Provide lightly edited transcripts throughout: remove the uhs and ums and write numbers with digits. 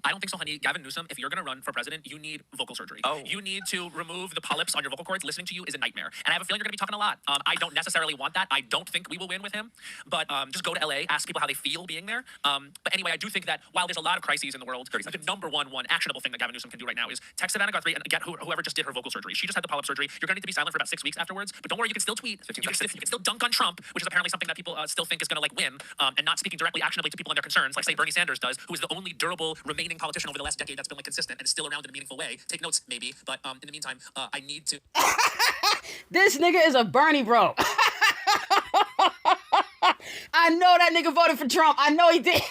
I don't think so, honey. Gavin Newsom, if you're going to run for president, you need vocal surgery. Oh. You need to remove the polyps on your vocal cords. Listening to you is a nightmare. And I have a feeling you're going to be talking a lot. I don't necessarily want that. I don't think we will win with him. But just go to LA, ask people how they feel being there. But anyway, I do think that while there's a lot of crises in the world, the number one actionable thing that Gavin Newsom can do right now is text Savannah Guthrie and get whoever just did her vocal surgery. She just had the polyp surgery. You're going to need to be silent for about 6 weeks afterwards. But don't worry, you can still tweet. You can still dunk on Trump, which is apparently something that people still think is going to like win, and not speaking directly actionably to people and their concerns, like say Bernie Sanders does, who is the only durable remaining politician over the last decade that's been like consistent and is still around in a meaningful way. Take notes, maybe. But in the meantime, I need to. This nigga is a Bernie bro. I know that nigga voted for Trump. I know he did.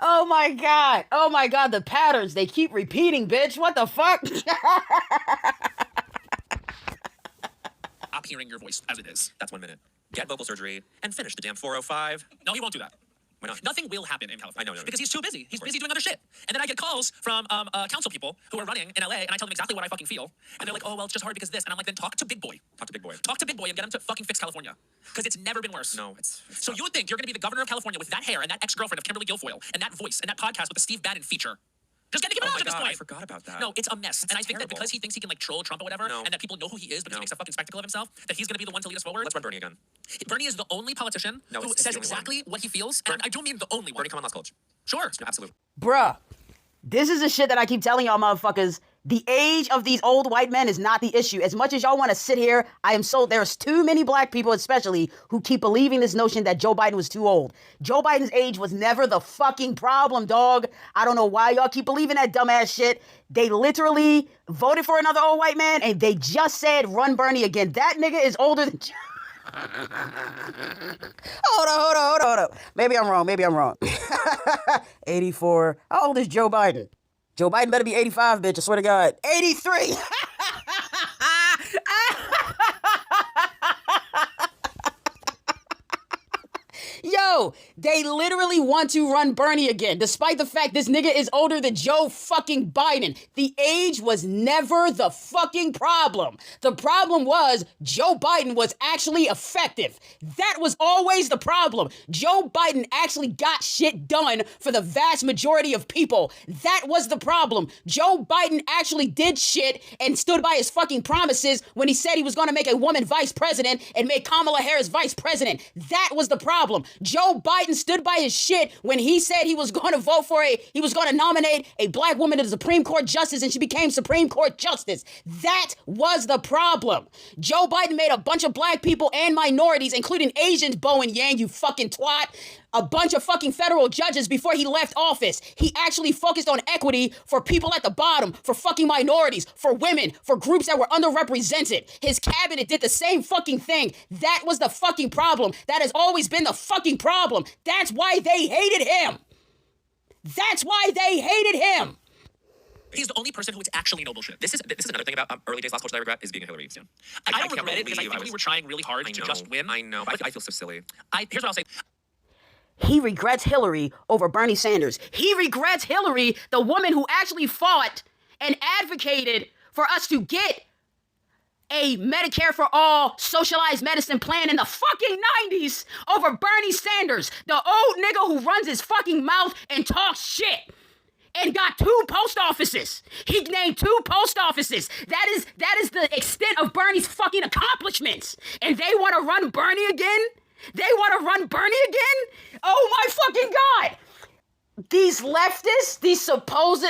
Oh my God. Oh my God. The patterns, they keep repeating, bitch. What the fuck? Stop hearing your voice as it is. That's 1 minute. Get vocal surgery and finish the damn 405. No, he won't do that. Why not? Nothing will happen in California. I know. Because he's too busy. He's busy doing other shit. And then I get calls from council people who are running in LA, and I tell them exactly what I fucking feel. And they're like, oh, well, it's just hard because this. And I'm like, then talk to Big Boy. Talk to Big Boy. Talk to Big Boy and get him to fucking fix California. Because it's never been worse. No, it's so you would think you're going to be the governor of California with that hair and that ex-girlfriend of Kimberly Guilfoyle and that voice and that podcast with the Steve Bannon feature. Just get Nicki Minaj at this point. I forgot about that. No, it's a mess. That's and I think terrible. that because he thinks he can like troll Trump or whatever, and that people know who he is because he makes a fucking spectacle of himself, that he's going to be the one to lead us forward. Let's run Bernie again. Bernie is the only politician who says exactly what he feels, and I do mean the only one. Bernie, come on, Lost College. Sure. Absolutely. Bruh, this is the shit that I keep telling y'all motherfuckers. The age of these old white men is not the issue. As much as y'all want to sit here, there's too many black people especially who keep believing this notion that Joe Biden was too old. Joe Biden's age was never the fucking problem, dog. I don't know why y'all keep believing that dumbass shit. They literally voted for another old white man and they just said run Bernie again. That nigga is older than... Hold on. Maybe I'm wrong. 84. How old is Joe Biden? Joe Biden better be 85, bitch. I swear to God. 83. Yo, they literally want to run Bernie again, despite the fact this nigga is older than Joe fucking Biden. The age was never the fucking problem. The problem was Joe Biden was actually effective. That was always the problem. Joe Biden actually got shit done for the vast majority of people. That was the problem. Joe Biden actually did shit and stood by his fucking promises when he said he was going to make a woman vice president and make Kamala Harris vice president. That was the problem. Joe Biden stood by his shit when he said he was going to he was going to nominate a black woman to the Supreme Court justice and she became Supreme Court justice. That was the problem. Joe Biden made a bunch of black people and minorities, including Asians, Bowen, you fucking twat, a bunch of fucking federal judges before he left office. He actually focused on equity for people at the bottom, for fucking minorities, for women, for groups that were underrepresented. His cabinet did the same fucking thing. That was the fucking problem. That has always been the fucking problem. That's why they hated him. That's why they hated him. He's the only person who is actually no bullshit. This is another thing about early days Lost College that I regret is being a Hillary fan. I don't regret it because I think we were trying really hard to just win. I know. I feel so silly. Here's what I'll say. He regrets Hillary over Bernie Sanders. He regrets Hillary, the woman who actually fought and advocated for us to get a Medicare for all socialized medicine plan in the fucking 90s over Bernie Sanders, the old nigga who runs his fucking mouth and talks shit and got 2 post offices. He named 2 post offices. That is the extent of Bernie's fucking accomplishments. And they want to run Bernie again? They want to run Bernie again? Oh my fucking God. These leftists, these supposed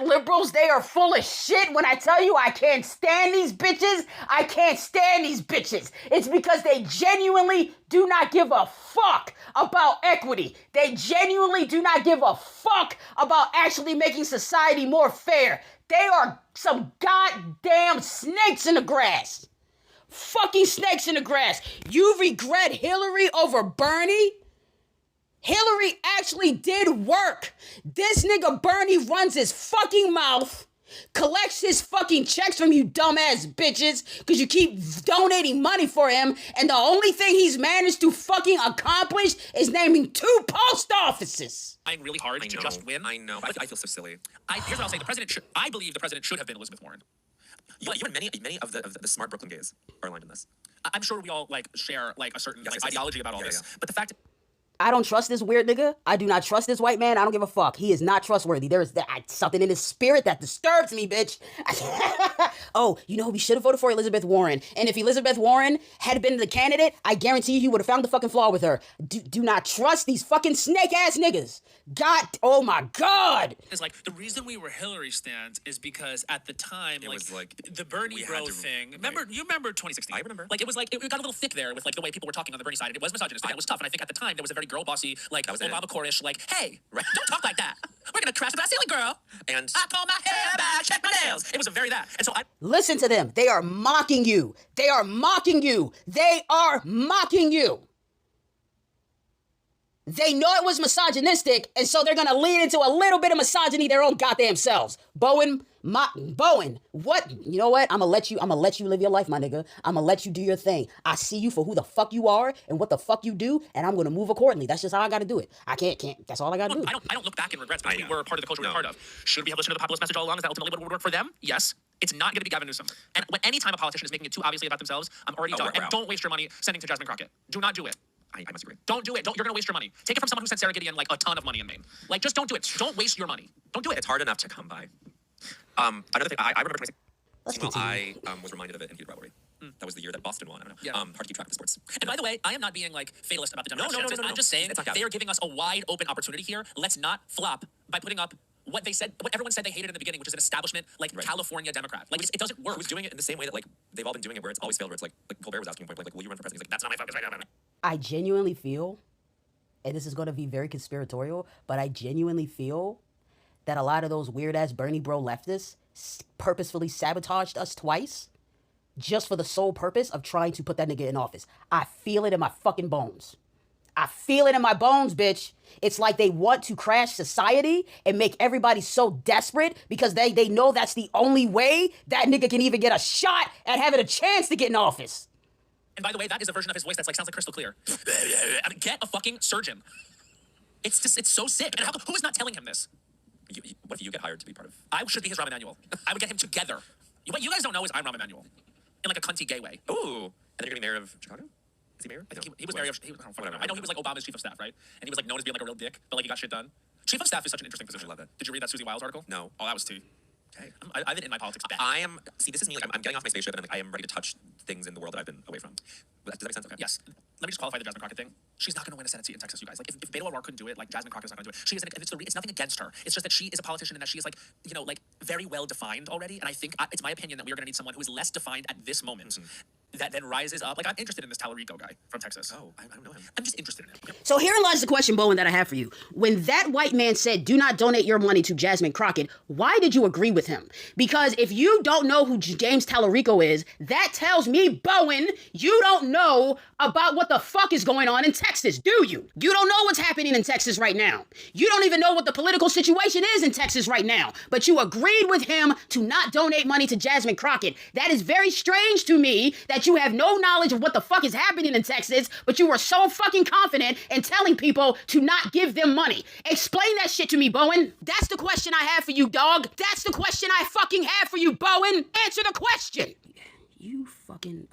liberals, they are full of shit. When I tell you I can't stand these bitches, I can't stand these bitches. It's because they genuinely do not give a fuck about equity. They genuinely do not give a fuck about actually making society more fair. They are some goddamn snakes in the grass. Fucking snakes in the grass. You regret Hillary over Bernie? Hillary actually did work. This nigga Bernie runs his fucking mouth, collects his fucking checks from you dumbass bitches because you keep donating money for him, and the only thing he's managed to fucking accomplish is naming 2 post offices. Trying really hard to just win. I know. I feel so silly. Here's what I'll say. I believe the president should have been Elizabeth Warren. You and many of the smart Brooklyn gays are aligned in this. I'm sure we all share a certain ideology about all this. Yeah. But the fact I don't trust this weird nigga. I do not trust this white man. I don't give a fuck. He is not trustworthy. There is something in his spirit that disturbs me, bitch. Oh, you know who we should have voted for? Elizabeth Warren. And if Elizabeth Warren had been the candidate, I guarantee you he would have found the fucking flaw with her. Do not trust these fucking snake-ass niggas. God, oh my God. It's like, the reason we were Hillary stands is because at the time, It was like the Bernie bro thing. Remember, you remember 2016? I remember. Like, it was like, it got a little thick there with like the way people were talking on the Bernie side. It was misogynistic. It was tough. And I think at the time there was a very girl bossy, like Obama Corish, like, hey, don't talk like that. We're gonna crash the glass ceiling, girl. And I pull my hair back, check my nails. It was a very that. And so I Listen to them. They are mocking you. They are mocking you. They are mocking you. They know it was misogynistic, and so they're gonna lean into a little bit of misogyny their own goddamn selves. Bowen, what? You know what? I'ma let you live your life, my nigga. I'ma let you do your thing. I see you for who the fuck you are and what the fuck you do, and I'm gonna move accordingly. That's just how I gotta do it. I can't. That's all I gotta do. I don't look back in regrets because we were part of the culture we were part of. Should we have listened to the populist message all along? Is that ultimately what would work for them? Yes. It's not going to be Gavin Newsom. And when any time a politician is making it too obviously about themselves, I'm already done. And don't waste your money sending to Jasmine Crockett. Do not do it. I must agree. Don't do it. You're going to waste your money. Take it from someone who sent Sarah Gideon like a ton of money in Maine. Like, just don't do it. Don't waste your money. Don't do it. It's hard enough to come by. Another thing, I remember 2016. Let's Well, continue. I was reminded of it in Heated Rivalry. That was the year that Boston won. I don't know. Yeah. Hard to keep track of the sports. And by the way, I am not being like fatalist about the Democrats' No. chances. I'm just saying It's not they are giving us a wide open opportunity here. Let's not flop by putting up what they said, what everyone said they hated in the beginning, which is an establishment like California Democrat. Like it doesn't work. Who's doing it in the same way that like they've all been doing it, where it's always failed. Where it's like Colbert was asking point blank, like, will you run for president? He's like, that's not my focus right now. I genuinely feel, and this is going to be very conspiratorial, but I genuinely feel that a lot of those weird-ass Bernie bro leftists purposefully sabotaged us twice just for the sole purpose of trying to put that nigga in office. I feel it in my fucking bones. I feel it in my bones, bitch. It's like they want to crash society and make everybody so desperate because they know that's the only way that nigga can even get a shot at having a chance to get in office. And by the way, that is a version of his voice that's like sounds like crystal clear. I mean, get a fucking surgeon. It's just, it's so sick. And who is not telling him this? What if you get hired to be part of? I should be his Rahm Emanuel. I would get him together. What you guys don't know is I'm Rahm Emanuel. In like a cunty gay way. Ooh. And then you're gonna be mayor of Chicago? Is he mayor? I think he was mayor of, I know he was like Obama's chief of staff, right? And he was like known as being like a real dick, but like he got shit done. Chief of staff is such an interesting position. I love it. Did you read that Susie Wiles article? No. Oh, that was too. Okay. I've been in my politics bad. See, this is me, like, I'm getting off my spaceship and I am ready to touch things in the world that I've been away from. Does that make sense? Okay. Yes. Let me just qualify the Jasmine Crockett thing. She's not going to win a Senate seat in Texas, you guys. Like, if Beto O'Rourke couldn't do it, like, Jasmine Crockett's not going to do it. She is, it's nothing against her. It's just that she is a politician and that she is, like, you know, like, very well defined already. And I think it's my opinion that we are going to need someone who is less defined at this moment that then rises up. Like, I'm interested in this Tallarico guy from Texas. Oh, I don't know him. I'm just interested in him. Okay. So herein lies the question, Bowen, that I have for you. When that white man said, do not donate your money to Jasmine Crockett, why did you agree with him? Because if you don't know who James Tallarico is, that tells me, Bowen, you don't know about what the fuck is going on in Texas, do you? You don't know what's happening in Texas right now. You don't even know what the political situation is in Texas right now. But you agreed with him to not donate money to Jasmine Crockett. That is very strange to me that you have no knowledge of what the fuck is happening in Texas, but you were so fucking confident in telling people to not give them money. Explain that shit to me, Bowen. That's the question I have for you, dog. That's the question I fucking have for you, Bowen. Answer the question. You fucking...